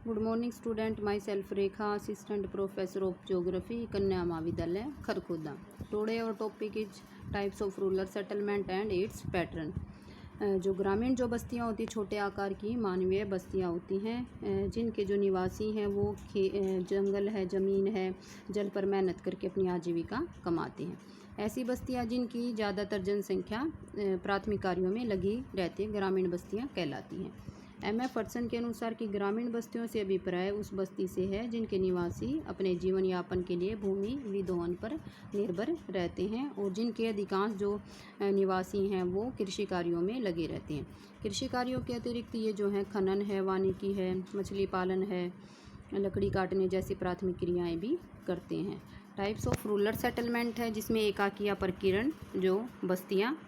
Good morning student, my self Rekha, assistant professor of geography, कन्या महाविद्यालय Kharkhoda. Today और topic is types of rural settlement and it's pattern. जो ग्रामीण जो बस्तियां होती छोटे आकार की मानवीय बस्तियां होती हैं, जिनके जो निवासी हैं वो जंगल है, ज़मीन है, जल पर मेहनत करके अपनी आजीविका कमाते हैं। ऐसी बस्तियां जिनकी ज़्यादातर जनसंख्या प्राथमिक कार्यों में लगी रहती है ग्रामीण बस्तियां कहलाती हैं। एम.एफ. फर्सन के अनुसार कि ग्रामीण बस्तियों से अभिप्राय उस बस्ती से है जिनके निवासी अपने जीवन यापन के लिए भूमि विदोहन पर निर्भर रहते हैं और जिनके अधिकांश जो निवासी हैं वो कृषि कार्यों में लगे रहते हैं। कृषि कार्यों के अतिरिक्त ये जो है खनन है, वानिकी है, मछली पालन है, लकड़ी काटने जैसी प्राथमिक क्रियाएं भी करते हैं। टाइप्स ऑफ रूरल सेटलमेंट है जिसमें एकाकी या प्रकीर्ण जो बस्तियाँ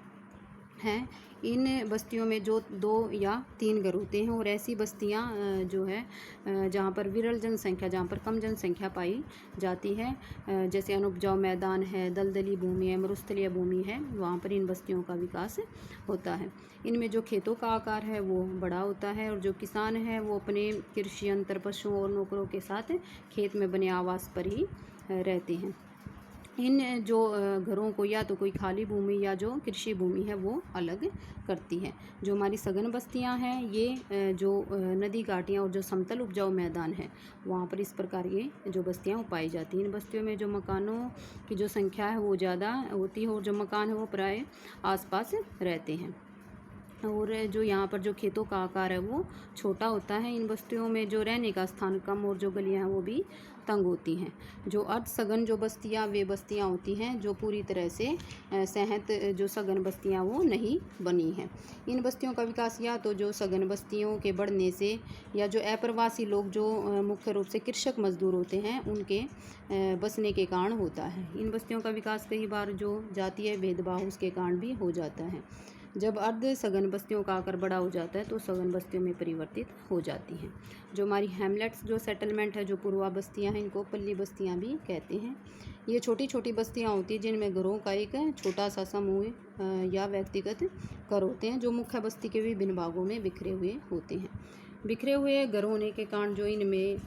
हैं, इन बस्तियों में जो 2 या 3 घर होते हैं और ऐसी बस्तियां जो है जहां पर विरल जनसंख्या, जहां पर कम जनसंख्या पाई जाती है, जैसे अनुपजाऊ मैदान है, दलदली भूमि है, मरुस्थलीय भूमि है, वहां पर इन बस्तियों का विकास होता है। इनमें जो खेतों का आकार है वो बड़ा होता है और जो किसान है वो अपने कृषि यंत्र, पशुओं और नौकरों के साथ खेत में बने आवास पर ही रहते हैं। इन जो घरों को या तो कोई खाली भूमि या जो कृषि भूमि है वो अलग करती है। जो हमारी सघन बस्तियां हैं ये जो नदी घाटियां और जो समतल उपजाऊ मैदान है वहाँ पर इस प्रकार ये जो बस्तियां पाई जाती हैं। इन बस्तियों में जो मकानों की जो संख्या है वो ज़्यादा होती है और जो मकान है वो प्राय आसपास रहते हैं और जो यहाँ पर जो खेतों का आकार है वो छोटा होता है। इन बस्तियों में जो रहने का स्थान कम और जो गलियाँ हैं वो भी तंग होती हैं। जो अर्ध सघन जो बस्तियाँ वे बस्तियाँ होती हैं जो पूरी तरह से सहत जो सघन बस्तियाँ वो नहीं बनी हैं। इन बस्तियों का विकास या तो जो सघन बस्तियों के बढ़ने से या जो अप्रवासी लोग जो मुख्य रूप से कृषक मजदूर होते हैं उनके बसने के कारण होता है। इन बस्तियों का विकास कई बार जो जातीय भेदभाव उसके कारण भी हो जाता है। जब अर्ध सघन बस्तियों का आकार बड़ा हो जाता है तो सघन बस्तियों में परिवर्तित हो जाती हैं। जो हमारी हैमलेट्स जो सेटलमेंट है, जो पूर्वा बस्तियां हैं, इनको पल्ली बस्तियां भी कहते हैं। ये छोटी छोटी बस्तियां होती हैं जिनमें घरों का एक छोटा सा समूह या व्यक्तिगत घर होते हैं जो मुख्य बस्ती के विभिन्न भागों में बिखरे हुए होते हैं। बिखरे हुए घर होने के कारण जो इनमें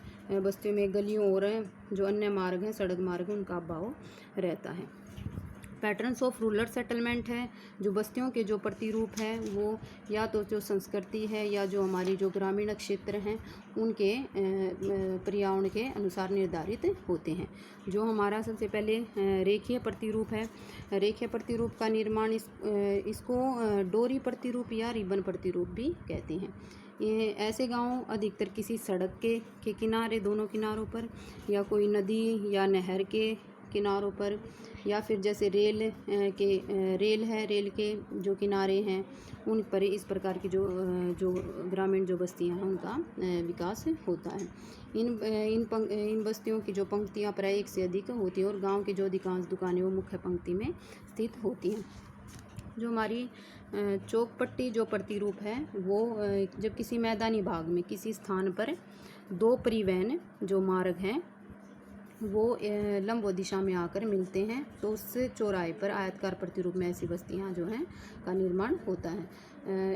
बस्तियों में गलियों और जो अन्य मार्ग हैं, सड़क मार्ग, उनका अभाव रहता है। पैटर्न्स ऑफ रूरल सेटलमेंट है, जो बस्तियों के जो प्रतिरूप हैं वो या तो जो संस्कृति है या जो हमारी जो ग्रामीण क्षेत्र हैं उनके पर्यावरण के अनुसार निर्धारित होते हैं। जो हमारा सबसे पहले रेखीय प्रतिरूप है, रेखीय प्रतिरूप का निर्माण इसको डोरी प्रतिरूप या रिबन प्रतिरूप भी कहते हैं। ये ऐसे गांव अधिकतर किसी सड़क के किनारे, दोनों किनारों पर, या कोई नदी या नहर के किनारों पर, या फिर जैसे रेल के जो किनारे हैं उन पर इस प्रकार की जो ग्रामीण जो बस्तियां हैं उनका विकास होता है। इन बस्तियों की जो पंक्तियां प्राय एक से अधिक होती हैं और गांव की जो अधिकांश दुकानें वो मुख्य पंक्ति में स्थित होती हैं। जो हमारी चौकपट्टी जो प्रतिरूप है वो जब किसी मैदानी भाग में किसी स्थान पर 2 परिवहन जो मार्ग हैं वो लंब दिशा में आकर मिलते हैं तो उस चौराहे पर आयतकार प्रतिरूप में ऐसी बस्तियां जो हैं का निर्माण होता है।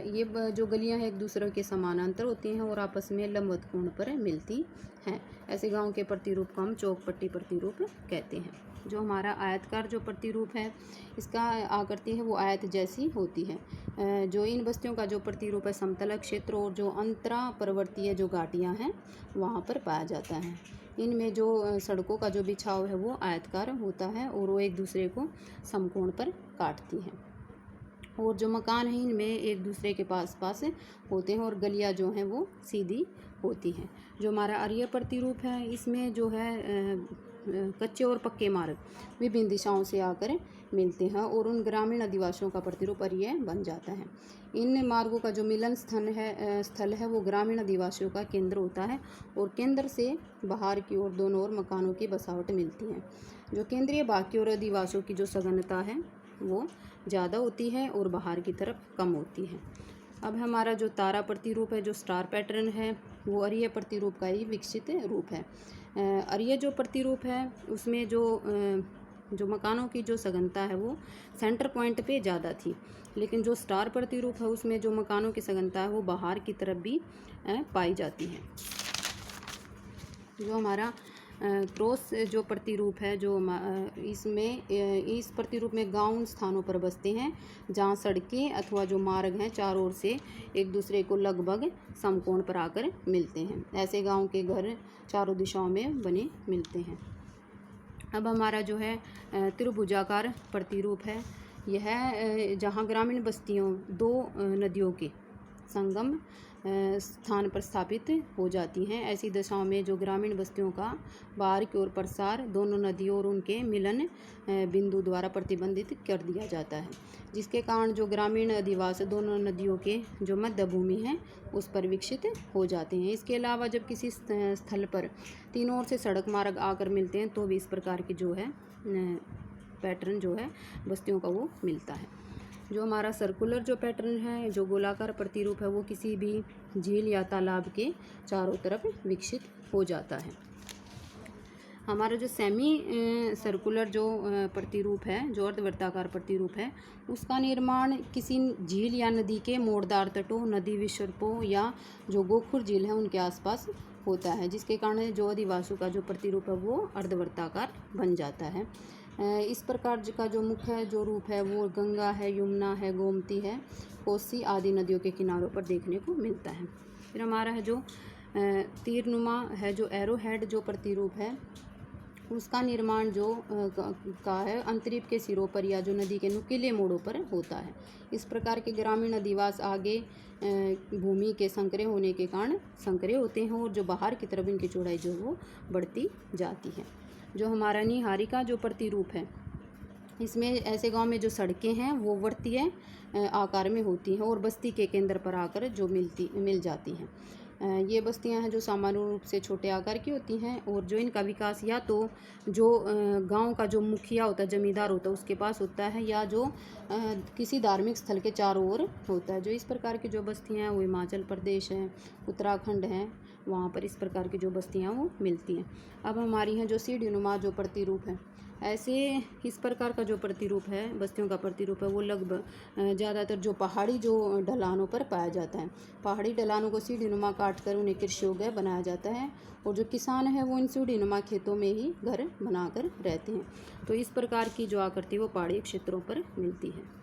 ये जो गलियां हैं एक दूसरे के समानांतर होती हैं और आपस में लंबवत कोण पर मिलती हैं। ऐसे गांव के प्रतिरूप को हम चौकपट्टी प्रतिरूप कहते हैं। जो हमारा आयतकार जो प्रतिरूप है इसका आकृति है वो आयत जैसी होती है। जो इन बस्तियों का जो प्रतिरूप है समतल क्षेत्र और जो अंतरा पर्वतीय जो घाटियाँ हैं वहाँ पर पाया जाता है। इनमें जो सड़कों का जो बिछाव है वो आयतकार होता है और वो एक दूसरे को समकोण पर काटती हैं और जो मकान हैं इनमें एक दूसरे के पास होते हैं और गलियां जो हैं वो सीधी होती हैं। जो हमारा अरीय प्रतिरूप है इसमें जो है कच्चे और पक्के मार्ग विभिन्न दिशाओं से आकर मिलते हैं और उन ग्रामीण आदिवासियों का प्रतिरूप अरीय बन जाता है। इन मार्गों का जो मिलन स्थल है वो ग्रामीण आदिवासियों का केंद्र होता है और केंद्र से बाहर की ओर दोनों ओर मकानों की बसावट मिलती है। जो केंद्रीय भाग की ओर आदिवासियों की जो सघनता है वो ज़्यादा होती है और बाहर की तरफ कम होती है। अब हमारा जो तारा प्रतिरूप है, जो स्टार पैटर्न है, वो अरीय प्रतिरूप का ही विकसित रूप है। अरीय जो प्रतिरूप है उसमें जो मकानों की जो सघनता है वो सेंटर पॉइंट पे ज़्यादा थी, लेकिन जो स्टार प्रतिरूप है उसमें जो मकानों की सघनता है वो बाहर की तरफ भी पाई जाती है। जो हमारा क्रॉस जो प्रतिरूप है जो इसमें इस प्रतिरूप में गांव स्थानों पर बसते हैं जहां सड़कें अथवा जो मार्ग हैं चारों ओर से एक दूसरे को लगभग समकोण पर आकर मिलते हैं। ऐसे गांव के घर चारों दिशाओं में बने मिलते हैं। अब हमारा जो है त्रिभुजाकार प्रतिरूप है, यह जहाँ ग्रामीण बस्तियों दो नदियों के संगम स्थान पर स्थापित हो जाती हैं। ऐसी दशाओं में जो ग्रामीण बस्तियों का बाहर की ओर प्रसार दोनों नदियों और उनके मिलन बिंदु द्वारा प्रतिबंधित कर दिया जाता है, जिसके कारण जो ग्रामीण अधिवास दोनों नदियों के जो मध्य भूमि है उस पर विकसित हो जाते हैं। इसके अलावा जब किसी स्थल पर तीनों ओर से सड़क मार्ग आकर मिलते हैं तो भी इस प्रकार की जो है पैटर्न जो है बस्तियों का वो मिलता है। जो हमारा सर्कुलर जो पैटर्न है, जो गोलाकार प्रतिरूप है, वो किसी भी झील या तालाब के चारों तरफ विकसित हो जाता है। हमारा जो सेमी सर्कुलर जो प्रतिरूप है, जो अर्धवृत्ताकार प्रतिरूप है, उसका निर्माण किसी झील या नदी के मोड़दार तटों, नदी विसर्पों या जो गोखुर झील है उनके आसपास होता है, जिसके कारण जो अधिवासों का जो प्रतिरूप है वो अर्धवृत्ताकार बन जाता है। इस प्रकार का जो मुख्य जो रूप है वो गंगा है, यमुना है, गोमती है, कोसी आदि नदियों के किनारों पर देखने को मिलता है। फिर हमारा है जो तीरनुमा है, जो एरो हेड जो प्रतिरूप है, उसका निर्माण जो का है अंतरीप के सिरों पर या जो नदी के नुकीले मोड़ों पर होता है। इस प्रकार के ग्रामीण अधिवास आगे भूमि के संकरे होने के कारण संकरे होते हैं और जो बाहर की तरफ इनकी चौड़ाई जो वो बढ़ती जाती है। जो हमारा निहारिका जो प्रतिरूप है, इसमें ऐसे गांव में जो सड़कें हैं वो वर्तीय आकार में होती हैं और बस्ती के केंद्र पर आकर जो मिल जाती हैं। ये बस्तियां हैं जो सामान्य रूप से छोटे आकार की होती हैं और जो इनका विकास या तो जो गांव का जो मुखिया होता है, जमींदार होता है, उसके पास होता है या जो किसी धार्मिक स्थल के चारों ओर होता है। जो इस प्रकार की जो बस्तियां हैं वो हिमाचल प्रदेश हैं, उत्तराखंड हैं, वहाँ पर इस प्रकार की जो बस्तियां वो मिलती हैं। अब हमारी हैं जो सीढ़ीनुमा जो प्रतिरूप है, ऐसे इस प्रकार का जो प्रतिरूप है बस्तियों का प्रतिरूप है वो लगभग ज़्यादातर जो पहाड़ी जो ढलानों पर पाया जाता है। पहाड़ी ढलानों को सीढ़ीनुमा काट कर उन्हें कृषि योग्य बनाया जाता है और जो किसान है वो इन सीढ़ीनुमा खेतों में ही घर बनाकर रहते हैं। तो इस प्रकार की जो आकृति वो पहाड़ी क्षेत्रों पर मिलती है।